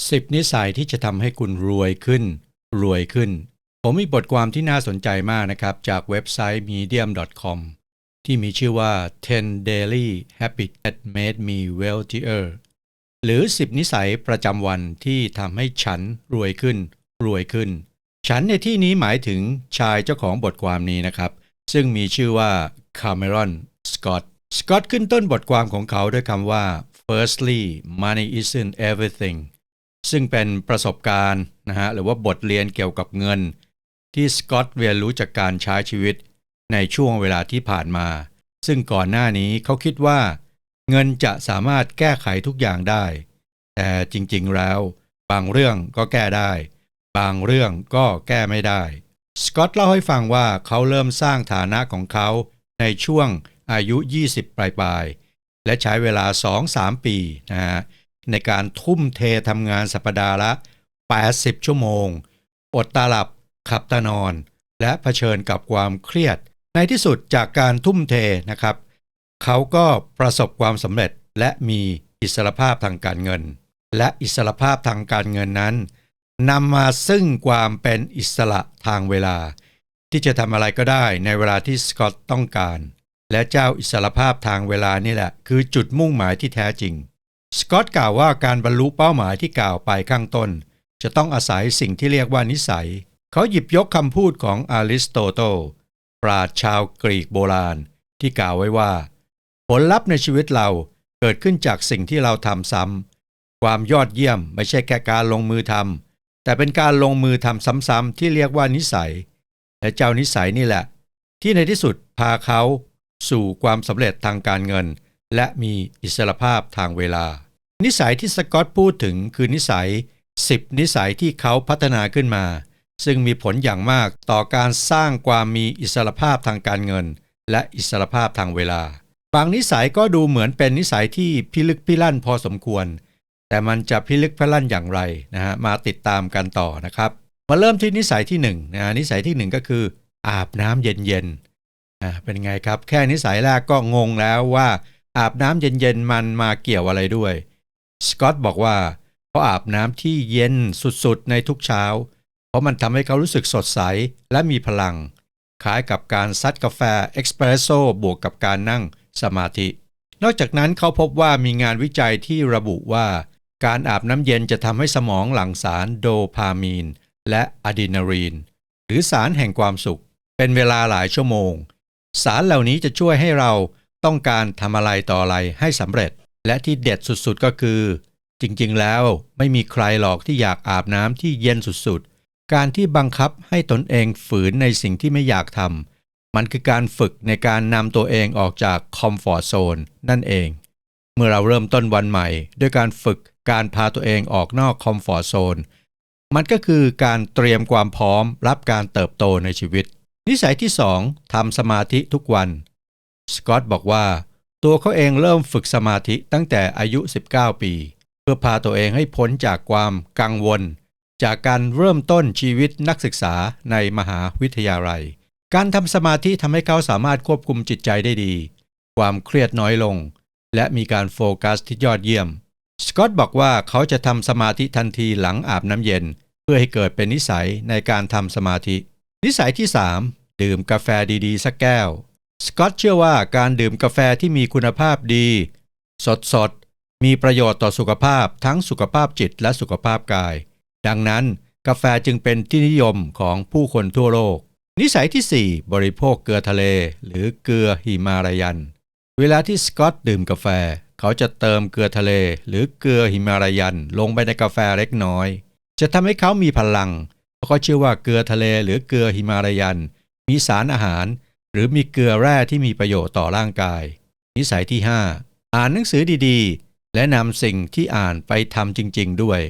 10นิสัยที่จะทำให้คุณรวยขึ้นผมมีบทความที่น่าสนใจมากนะครับจากเว็บไซต์ medium.com ที่มีชื่อว่า 10 Daily Habits That Made Me Wealthier หรือ10นิสัยประจำวันที่ทำให้ฉันรวยขึ้นฉันในที่นี้หมายถึงชายเจ้าของบทความนี้นะครับซึ่งมีชื่อว่า Cameron Scott ขึ้นต้นบทความของเขาด้วยคำว่า Firstly money isn't everythingซึ่งเป็นประสบการณ์หรือว่าบทเรียนเกี่ยวกับเงินที่สกอตเรียนรู้จากการใช้ชีวิตในช่วงเวลาที่ผ่านมาซึ่งก่อนหน้านี้เขาคิดว่าเงินจะสามารถแก้ไขทุกอย่างได้แต่จริงๆแล้วบางเรื่องก็แก้ได้บางเรื่องก็แก้ไม่ได้สกอตเล่าให้ฟังว่าเขาเริ่มสร้างฐานะของเขาในช่วงอายุ20ปลายๆและใช้เวลา 2-3 ปีในการทุ่มเททำงานสัปดาห์ละ80ชั่วโมงอดตาหลับขับตานอนและเผชิญกับความเครียดในที่สุดจากการทุ่มเทนะครับเขาก็ประสบความสำเร็จและมีอิสรภาพทางการเงินและอิสรภาพทางการเงินนั้นนำมาซึ่งความเป็นอิสระทางเวลาที่จะทำอะไรก็ได้ในเวลาที่สกอตต้องการและเจ้าอิสรภาพทางเวลานี่แหละคือจุดมุ่งหมายที่แท้จริงสกอตกล่าวว่าการบรรลุเป้าหมายที่กล่าวไปข้างต้นจะต้องอาศัยสิ่งที่เรียกว่านิสัยเขาหยิบยกคำพูดของอริสโตเติลปราชญ์ชาวกรีกโบราณที่กล่าวไว้ว่าผลลัพธ์ในชีวิตเราเกิดขึ้นจากสิ่งที่เราทำซ้ำความยอดเยี่ยมไม่ใช่แค่การลงมือทำแต่เป็นการลงมือทำซ้ำๆที่เรียกว่านิสัยและเจ้านิสัยนี่แหละที่ในที่สุดพาเขาสู่ความสำเร็จทางการเงินและมีอิสรภาพทางเวลานิสัยที่สกอตพูดถึงคือนิสัย10นิสัยที่เขาพัฒนาขึ้นมาซึ่งมีผลอย่างมากต่อการสร้างความมีอิสรภาพทางการเงินและอิสรภาพทางเวลาบางนิสัยก็ดูเหมือนเป็นนิสัยที่พิลึกพิลั่นพอสมควรแต่มันจะพิลึกพิลั่นอย่างไรมาติดตามกันต่อนะครับมาเริ่มที่นิสัยที่1นิสัยที่1ก็คืออาบน้ำเย็นๆเป็นไงครับแค่นิสัยแรกก็งงแล้วว่าอาบน้ำเย็นๆมันมาเกี่ยวอะไรด้วยสกอตบอกว่าเขาอาบน้ำที่เย็นสุดๆในทุกเช้าเพราะมันทำให้เขารู้สึกสดใสและมีพลังคล้ายกับการซัดกาแฟเอสเปรสโซ่บวกกับการนั่งสมาธินอกจากนั้นเขาพบว่ามีงานวิจัยที่ระบุว่าการอาบน้ำเย็นจะทำให้สมองหลั่งสารโดพามีนและอะดรีนาลีนหรือสารแห่งความสุขเป็นเวลาหลายชั่วโมงสารเหล่านี้จะช่วยให้เราต้องการทำอะไรต่ออะไรให้สำเร็จและที่เด็ดสุดๆก็คือจริงๆแล้วไม่มีใครหรอกที่อยากอาบน้ำที่เย็นสุดๆการที่บังคับให้ตนเองฝืนในสิ่งที่ไม่อยากทำมันคือการฝึกในการนำตัวเองออกจากคอมฟอร์ตโซนนั่นเองเมื่อเราเริ่มต้นวันใหม่ด้วยการฝึกการพาตัวเองออกนอกคอมฟอร์ตโซนมันก็คือการเตรียมความพร้อมรับการเติบโตในชีวิตนิสัยที่2ทำสมาธิทุกวันสกอตบอกว่าตัวเขาเองเริ่มฝึกสมาธิตั้งแต่อายุ19ปีเพื่อพาตัวเองให้พ้นจากความกังวลจากการเริ่มต้นชีวิตนักศึกษาในมหาวิทยาลัยการทำสมาธิทำให้เขาสามารถควบคุมจิตใจได้ดีความเครียดน้อยลงและมีการโฟกัสที่ยอดเยี่ยมสกอตบอกว่าเขาจะทำสมาธิทันทีหลังอาบน้ำเย็นเพื่อให้เกิดเป็นนิสัยในการทำสมาธินิสัยที่3ดื่มกาแฟดีๆสักแก้วสกอตเชื่อว่าการดื่มกาแฟที่มีคุณภาพดีสดๆมีประโยชน์ต่อสุขภาพทั้งสุขภาพจิตและสุขภาพกายดังนั้นกาแฟจึงเป็นที่นิยมของผู้คนทั่วโลกนิสัยที่4บริโภคเกลือทะเลหรือเกลือหิมาลายันเวลาที่สกอตดื่มกาแฟเขาจะเติมเกลือทะเลหรือเกลือหิมาลายันลงไปในกาแฟเล็กน้อยจะทำให้เขามีพลังเพราะเขาเชื่อว่าเกลือทะเลหรือเกลือหิมาลายันมีสารอาหารหรือมีเกลือแร่ที่มีประโยชน์ต่อร่างกายนิสัยที่5อ่านหนังสือดีๆและนำสิ่งที่อ่านไปทำจริงๆด้วย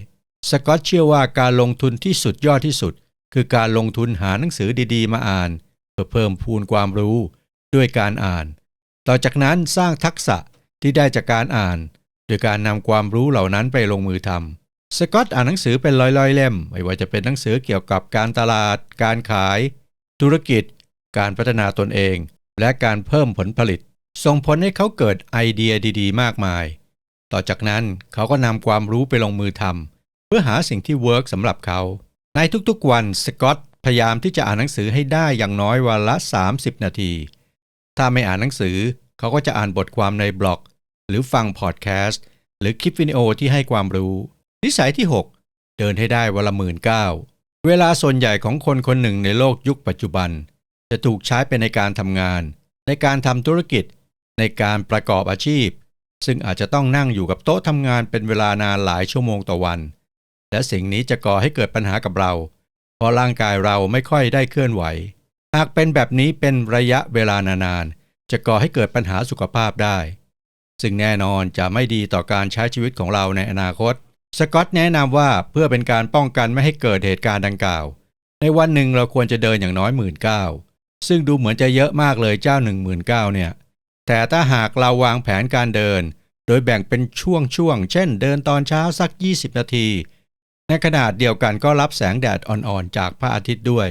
สกอตเชื่อว่าการลงทุนที่สุดยอดที่สุดคือการลงทุนหาหนังสือดีๆมาอ่านเพื่อเพิ่มพูนความรู้ด้วยการอ่านต่อจากนั้นสร้างทักษะที่ได้จากการอ่านโดยการนำความรู้เหล่านั้นไปลงมือทำสกอตอ่านหนังสือเป็นร้อยๆเล่มไม่ว่าจะเป็นหนังสือเกี่ยวกับการตลาดการขายธุรกิจการพัฒนาตนเองและการเพิ่มผลผลิตส่งผลให้เขาเกิดไอเดียดีๆมากมายต่อจากนั้นเขาก็นำความรู้ไปลงมือท เพื่อหาสิ่งที่เวิร์กสำหรับเขาในทุกๆวันสกอตพยายามที่จะอ่านหนังสือให้ได้อย่างน้อยวันละ30นาทีถ้าไม่อ่านหนังสือเขาก็จะอ่านบทความในบล็อกหรือฟังพอดแคสต์หรือคลิปวิดีโอที่ให้ความรู้นิสัยที่6เดินให้ได้วันละ19,000เวลาส่วนใหญ่ของคนคนหนึ่งในโลกยุคปัจจุบันจะถูกใช้ไปในการทำงานในการทำธุรกิจในการประกอบอาชีพซึ่งอาจจะต้องนั่งอยู่กับโต๊ะทำงานเป็นเวลานานหลายชั่วโมงต่อวันและสิ่งนี้จะก่อให้เกิดปัญหากับเราเพราะร่างกายเราไม่ค่อยได้เคลื่อนไหวหากเป็นแบบนี้เป็นระยะเวลานานๆจะก่อให้เกิดปัญหาสุขภาพได้ซึ่งแน่นอนจะไม่ดีต่อการใช้ชีวิตของเราในอนาคตสกอตแนะนำว่าเพื่อเป็นการป้องกันไม่ให้เกิดเหตุการณ์ดังกล่าวในวันหนึ่งเราควรจะเดินอย่างน้อย19,000ซึ่งดูเหมือนจะเยอะมากเลยเจ้า19,000เนี่ยแต่ถ้าหากเราวางแผนการเดินโดยแบ่งเป็นช่วงๆเช่นเดินตอนเช้าสัก20นาทีในขณะเดียวกันก็รับแสงแดดอ่อนๆจากพระอาทิตย์ด้วย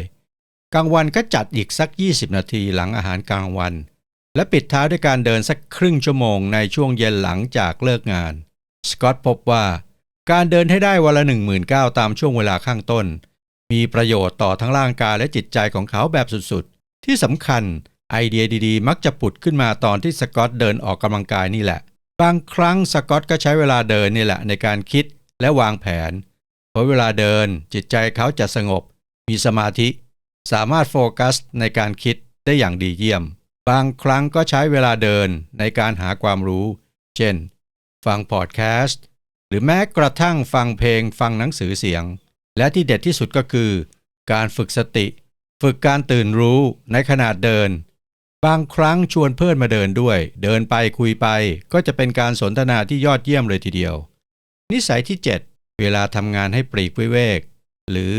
กลางวันก็จัดอีกสัก20นาทีหลังอาหารกลางวันและปิดท้ายด้วยการเดินสักครึ่งชั่วโมงในช่วงเย็นหลังจากเลิกงานสกอตพบว่าการเดินให้ได้วันละ19,000ตามช่วงเวลาข้างต้นมีประโยชน์ต่อทั้งร่างกายและจิตใจของเขาแบบสุดๆที่สำคัญไอเดียดีๆมักจะผุดขึ้นมาตอนที่สกอตเดินออกกำลังกายนี่แหละบางครั้งสกอตก็ใช้เวลาเดินนี่แหละในการคิดและวางแผนเพราะเวลาเดินจิตใจเขาจะสงบมีสมาธิสามารถโฟกัสในการคิดได้อย่างดีเยี่ยมบางครั้งก็ใช้เวลาเดินในการหาความรู้เช่นฟังพอดแคสต์หรือแม้กระทั่งฟังเพลงฟังหนังสือเสียงและที่เด็ดที่สุดก็คือการฝึกสติฝึกการตื่นรู้ในขณะเดินบางครั้งชวนเพื่อนมาเดินด้วยเดินไปคุยไปก็จะเป็นการสนทนาที่ยอดเยี่ยมเลยทีเดียวนิสัยที่7เวลาทำงานให้ปลีกวิเวกหรือ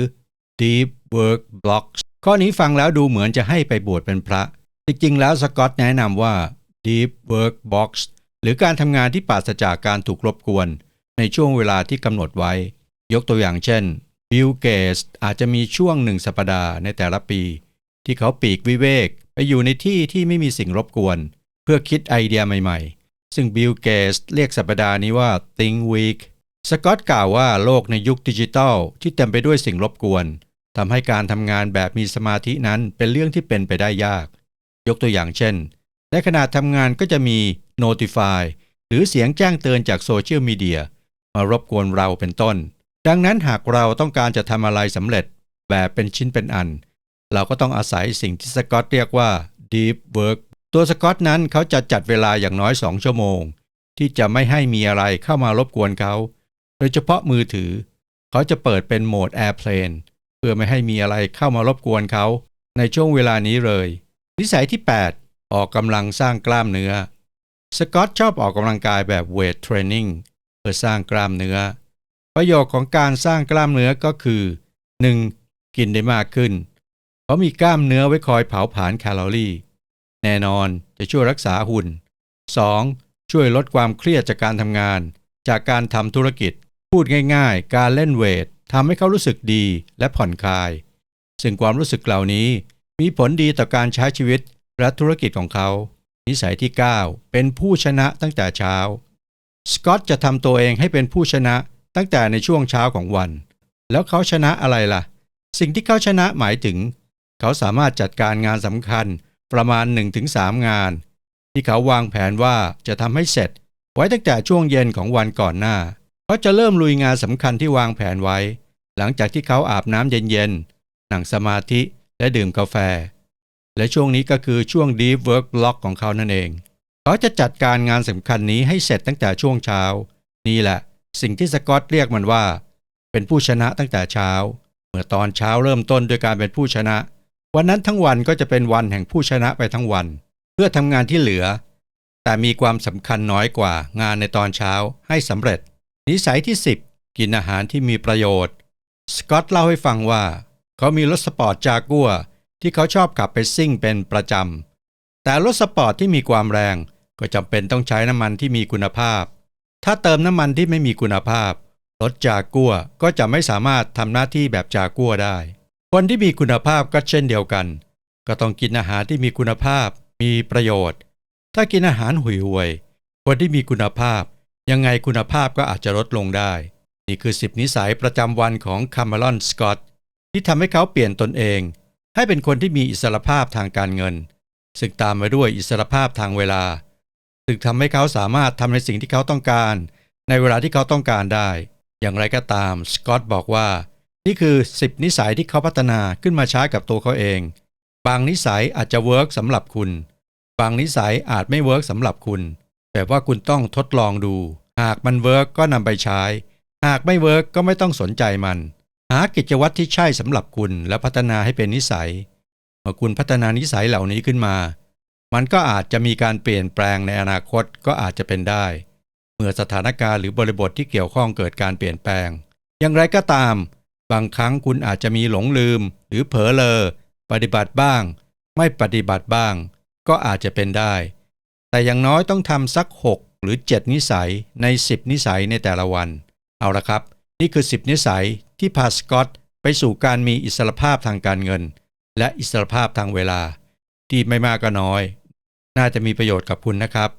Deep Work Blocks ข้อนี้ฟังแล้วดูเหมือนจะให้ไปบวชเป็นพระจริงๆแล้วสกอตแนะนำว่า Deep Work Box หรือการทำงานที่ปราศจากการถูกรบกวนในช่วงเวลาที่กำหนดไว้ยกตัวอย่างเช่นบิล เกตส์อาจจะมีช่วง1สัปดาห์ในแต่ละปีที่เขาปลีกวิเวกไปอยู่ในที่ที่ไม่มีสิ่งรบกวนเพื่อคิดไอเดียใหม่ๆซึ่งบิล เกตส์เรียกสัปดาห์นี้ว่า Think Week สกอตกล่าวว่าโลกในยุคดิจิทัลที่เต็มไปด้วยสิ่งรบกวนทำให้การทำงานแบบมีสมาธินั้นเป็นเรื่องที่เป็นไปได้ยากยกตัวอย่างเช่นในขณะทำงานก็จะมี Notify หรือเสียงแจ้งเตือนจากโซเชียลมีเดียมารบกวนเราเป็นต้นดังนั้นหากเราต้องการจะทำอะไรสำเร็จแบบเป็นชิ้นเป็นอันเราก็ต้องอาศัยสิ่งที่สกอตเรียกว่า Deep Work ตัวสกอตนั้นเขาจะจัดเวลาอย่างน้อย2ชั่วโมงที่จะไม่ให้มีอะไรเข้ามารบกวนเขาโดยเฉพาะมือถือเขาจะเปิดเป็นโหมด Airplane เพื่อไม่ให้มีอะไรเข้ามารบกวนเขาในช่วงเวลานี้เลยนิสัยที่8ออกกำลังสร้างกล้ามเนื้อสกอตชอบออกกำลังกายแบบเวทเทรนนิ่งเพื่อสร้างกล้ามเนื้อประโยชน์ของการสร้างกล้ามเนื้อก็คือ 1. กินได้มากขึ้นเพราะมีกล้ามเนื้อไว้คอยเผาผลาญแคลอรี่แน่นอนจะช่วยรักษาหุ่น 2. ช่วยลดความเครียดจากการทำงานจากการทำธุรกิจพูดง่ายๆการเล่นเวททำให้เขารู้สึกดีและผ่อนคลายซึ่งความรู้สึกเหล่านี้มีผลดีต่อการใช้ชีวิตและธุรกิจของเขานิสัยที่9เป็นผู้ชนะตั้งแต่เช้าสกอตจะทำตัวเองให้เป็นผู้ชนะตั้งแต่ในช่วงเช้าของวันแล้วเขาชนะอะไรล่ะสิ่งที่เขาชนะหมายถึงเขาสามารถจัดการงานสำคัญประมาณ 1-3 งานที่เขาวางแผนว่าจะทำให้เสร็จไว้ตั้งแต่ช่วงเย็นของวันก่อนหน้าเขาจะเริ่มลุยงานสำคัญที่วางแผนไว้หลังจากที่เขาอาบน้ำเย็นๆนั่งสมาธิและดื่มกาแฟและช่วงนี้ก็คือช่วง Deep Work Block ของเขานั่นเองเขาจะจัดการงานสำคัญนี้ให้เสร็จตั้งแต่ช่วงเช้านี่แหละสิ่งที่สกอตเรียกมันว่าเป็นผู้ชนะตั้งแต่เช้าเมื่อตอนเช้าเริ่มต้นด้วยการเป็นผู้ชนะวันนั้นทั้งวันก็จะเป็นวันแห่งผู้ชนะไปทั้งวันเพื่อทำงานที่เหลือแต่มีความสำคัญน้อยกว่างานในตอนเช้าให้สำเร็จนิสัยที่10กินอาหารที่มีประโยชน์สกอตเล่าให้ฟังว่าเขามีรถสปอร์ตจากัวที่เขาชอบขับไปซิ่งเป็นประจำแต่รถสปอร์ตที่มีความแรงก็จำเป็นต้องใช้น้ำมันที่มีคุณภาพถ้าเติมน้ำมันที่ไม่มีคุณภาพรถจากัวก็จะไม่สามารถทำหน้าที่แบบจากัวได้คนที่มีคุณภาพก็เช่นเดียวกันก็ต้องกินอาหารที่มีคุณภาพมีประโยชน์ถ้ากินอาหารห่วยๆคนที่มีคุณภาพยังไงคุณภาพก็อาจจะลดลงได้ นี่คือ10นิสัยประจำวันของคาร์เมลอนสกอตต์ที่ทำให้เขาเปลี่ยนตนเองให้เป็นคนที่มีอิสรภาพทางการเงินซึ่งตามมาด้วยอิสรภาพทางเวลาซึ่งทำให้เขาสามารถทำในสิ่งที่เขาต้องการในเวลาที่เขาต้องการได้อย่างไรก็ตามสกอตต์บอกว่านี่คือ10นิสัยที่เขาพัฒนาขึ้นมาใช้กับตัวเขาเองบางนิสัยอาจจะเวิร์กสำหรับคุณบางนิสัยอาจไม่เวิร์กสำหรับคุณแต่ว่าคุณต้องทดลองดูหากมันเวิร์กก็นำไปใช้หากไม่เวิร์กก็ไม่ต้องสนใจมันหากิจวัตรที่ใช่สำหรับคุณและพัฒนาให้เป็นนิสัยเมื่อคุณพัฒนานิสัยเหล่านี้ขึ้นมามันก็อาจจะมีการเปลี่ยนแปลงในอนาคตก็อาจจะเป็นได้เมื่อสถานการณ์หรือบริบทที่เกี่ยวข้องเกิดการเปลี่ยนแปลงอย่างไรก็ตามบางครั้งคุณอาจจะมีหลงลืมหรือเผลอเลอปฏิบัติบ้างไม่ปฏิบัติบ้างก็อาจจะเป็นได้แต่อย่างน้อยต้องทำสัก6หรือ7นิสัยใน10นิสัยในแต่ละวันเอาละครับนี่คือ10นิสัยที่พาสกอตต์ไปสู่การมีอิสรภาพทางการเงินและอิสรภาพทางเวลาที่ไม่มากก็น้อยน่าจะมีประโยชน์กับคุณนะครับ